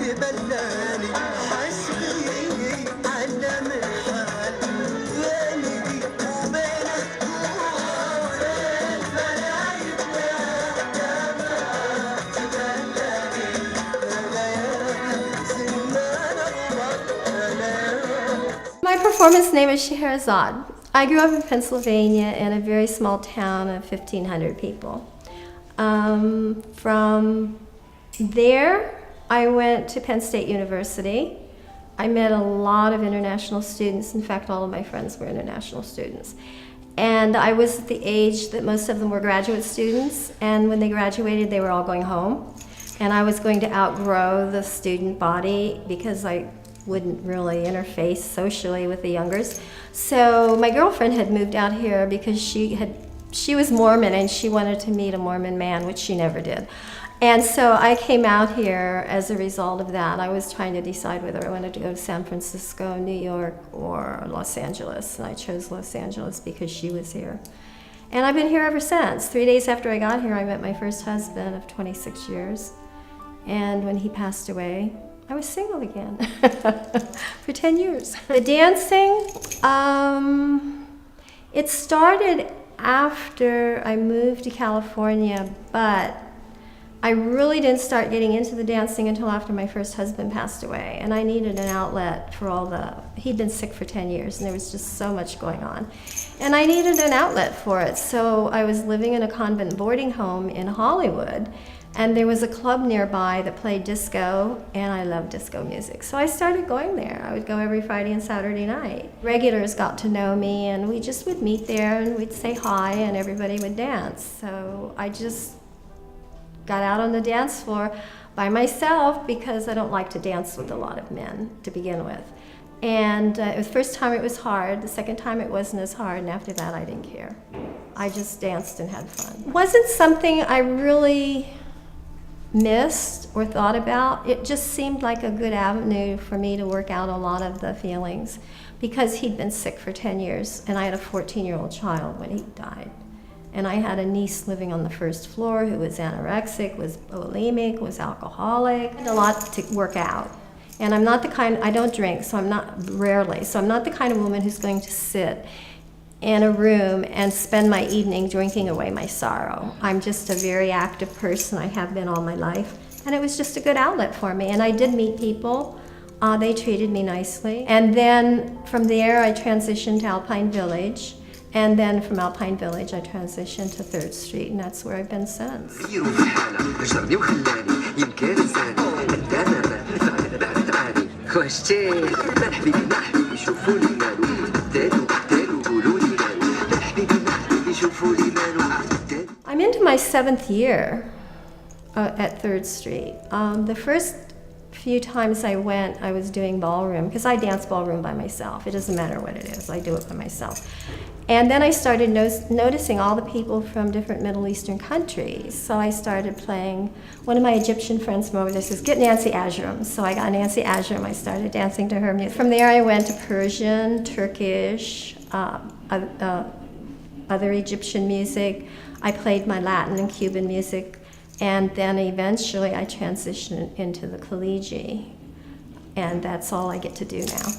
My performance name is Scherazad. I grew up in Pennsylvania in a very small town of 1,500 people. From there, I went to Penn State University. I met a lot of international students. In fact, all of my friends were international students. And I was at the age that most of them were graduate students, and when they graduated, they were all going home. And I was going to outgrow the student body because I wouldn't really interface socially with the youngers. So my girlfriend had moved out here because she was Mormon and she wanted to meet a Mormon man, which she never did. And so I came out here as a result of that. I was trying to decide whether I wanted to go to San Francisco, New York, or Los Angeles. And I chose Los Angeles because she was here. And I've been here ever since. 3 days after I got here, I met my first husband of 26 years. And when he passed away, I was single again for 10 years. The dancing, it started after I moved to California, but I really didn't start getting into the dancing until after my first husband passed away. And I needed an outlet for he'd been sick for 10 years and there was just so much going on. And I needed an outlet for it. So I was living in a convent boarding home in Hollywood. And there was a club nearby that played disco, and I love disco music. So I started going there. I would go every Friday and Saturday night. Regulars got to know me, and we just would meet there, and we'd say hi, and everybody would dance. So I just got out on the dance floor by myself because I don't like to dance with a lot of men to begin with. And the first time it was hard, the second time it wasn't as hard, and after that I didn't care. I just danced and had fun. It wasn't something I really missed or thought about. It just seemed like a good avenue for me to work out a lot of the feelings because he'd been sick for 10 years and I had a 14-year-old child when he died. And I had a niece living on the first floor who was anorexic, was bulimic, was alcoholic. I had a lot to work out. And I'm not the kind, I don't drink, so I'm not, rarely, so I'm not the kind of woman who's going to sit in a room and spend my evening drinking away my sorrow. I'm just a very active person. I have been all my life. And it was just a good outlet for me. And I did meet people. They treated me nicely. And then from there, I transitioned to Alpine Village. And then from Alpine Village, I transitioned to 3rd Street, and that's where I've been since. I'm into my 7th year at 3rd Street. The first few times I went, I was doing ballroom, because I dance ballroom by myself. It doesn't matter what it is, I do it by myself. And then I started noticing all the people from different Middle Eastern countries. So I started playing, one of my Egyptian friends from over there says, get Nancy Ajram. So I got Nancy Ajram, I started dancing to her music. From there I went to Persian, Turkish, other Egyptian music. I played my Latin and Cuban music, and then eventually I transitioned into the collegiate, and that's all I get to do now.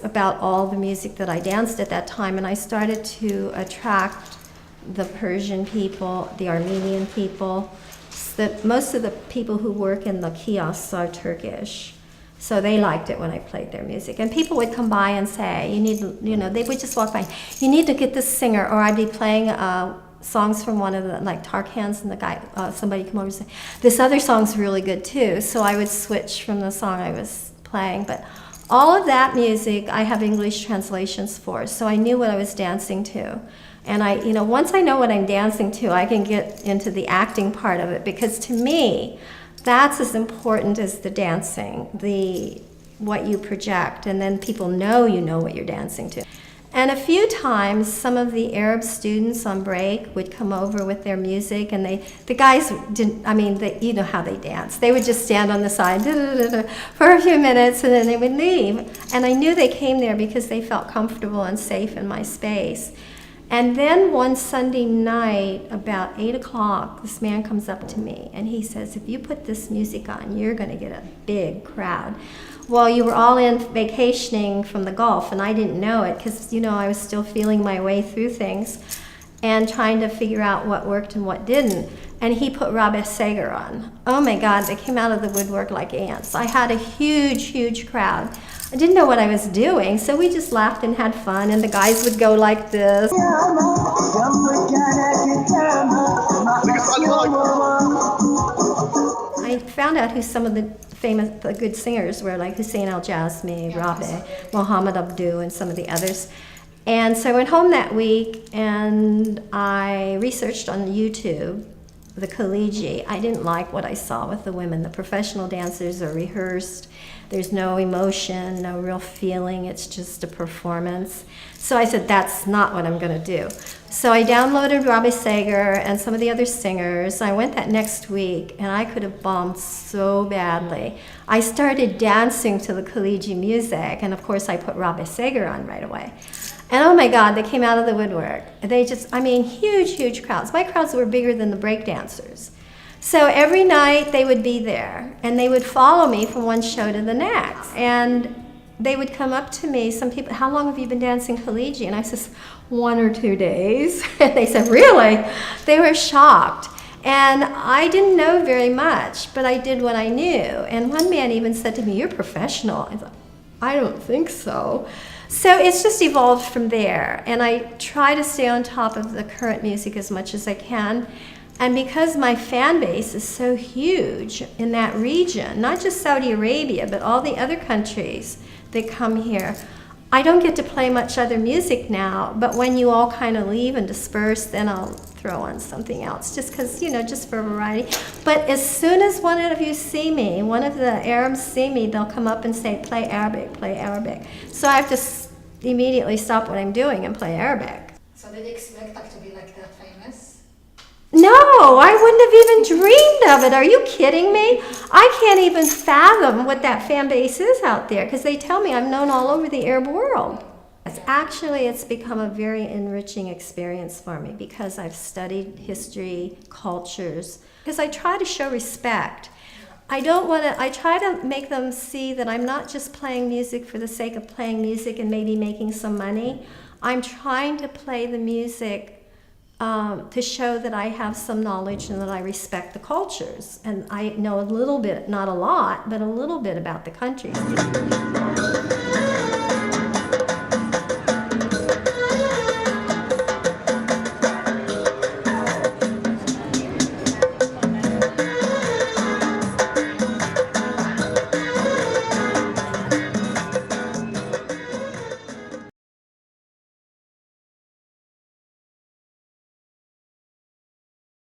About all the music that I danced at that time, and I started to attract the Persian people, the Armenian people. Most of the people who work in the kiosks are Turkish, so they liked it when I played their music. And people would come by and say, they would just walk by, you need to get this singer, or I'd be playing songs from one of the, like Tarkans, and the guy, somebody come over and say, this other song's really good too. So I would switch from the song I was playing, but all of that music I have English translations for, so I knew what I was dancing to. And once I know what I'm dancing to, I can get into the acting part of it, because to me, that's as important as the dancing, what you project, and then people know you know what you're dancing to. And a few times, some of the Arab students on break would come over with their music, and the guys didn't, you know how they dance. They would just stand on the side for a few minutes, and then they would leave. And I knew they came there because they felt comfortable and safe in my space. And then one Sunday night, about 8 o'clock, this man comes up to me, and he says, if you put this music on, you're going to get a big crowd. Well, you were all in vacationing from the Gulf, and I didn't know it because, I was still feeling my way through things and trying to figure out what worked and what didn't. And he put Rabbi Seger on. Oh my God, they came out of the woodwork like ants. I had a huge, huge crowd. I didn't know what I was doing, so we just laughed and had fun, and the guys would go like this. I found out who some of the good singers were, like Hussein Al-Jazmi, Rabbi, Mohammed Abdu, and some of the others. And so I went home that week, and I researched on YouTube the Khaliji. I didn't like what I saw with the women. The professional dancers are rehearsed. There's no emotion, no real feeling. It's just a performance. So I said, that's not what I'm going to do. So I downloaded Rabbi Seger and some of the other singers. I went that next week, and I could have bombed so badly. I started dancing to the Khaliji music, and of course I put Rabbi Seger on right away. And oh my God, they came out of the woodwork. They just, huge, huge crowds. My crowds were bigger than the break dancers. So every night they would be there, and they would follow me from one show to the next. And they would come up to me, some people, how long have you been dancing Khaliji? And I said, 1 or 2 days. And they said, really? They were shocked. And I didn't know very much, but I did what I knew. And one man even said to me, you're professional. I thought, I don't think so. So it's just evolved from there. And I try to stay on top of the current music as much as I can. And because my fan base is so huge in that region, not just Saudi Arabia, but all the other countries that come here, I don't get to play much other music now, but when you all kind of leave and disperse, then I'll throw on something else, just because, just for variety. But as soon as one of you see me, one of the Arabs see me, they'll come up and say, play Arabic, play Arabic. So I have to immediately stop what I'm doing and play Arabic. So did you expect to be like that famous? No, I wouldn't have even dreamed of it. Are you kidding me? I can't even fathom what that fan base is out there, because they tell me I'm known all over the Arab world. It's become a very enriching experience for me because I've studied history, cultures, because I try to show respect. I try to make them see that I'm not just playing music for the sake of playing music and maybe making some money. I'm trying to play the music to show that I have some knowledge and that I respect the cultures. And I know a little bit, not a lot, but a little bit about the countries.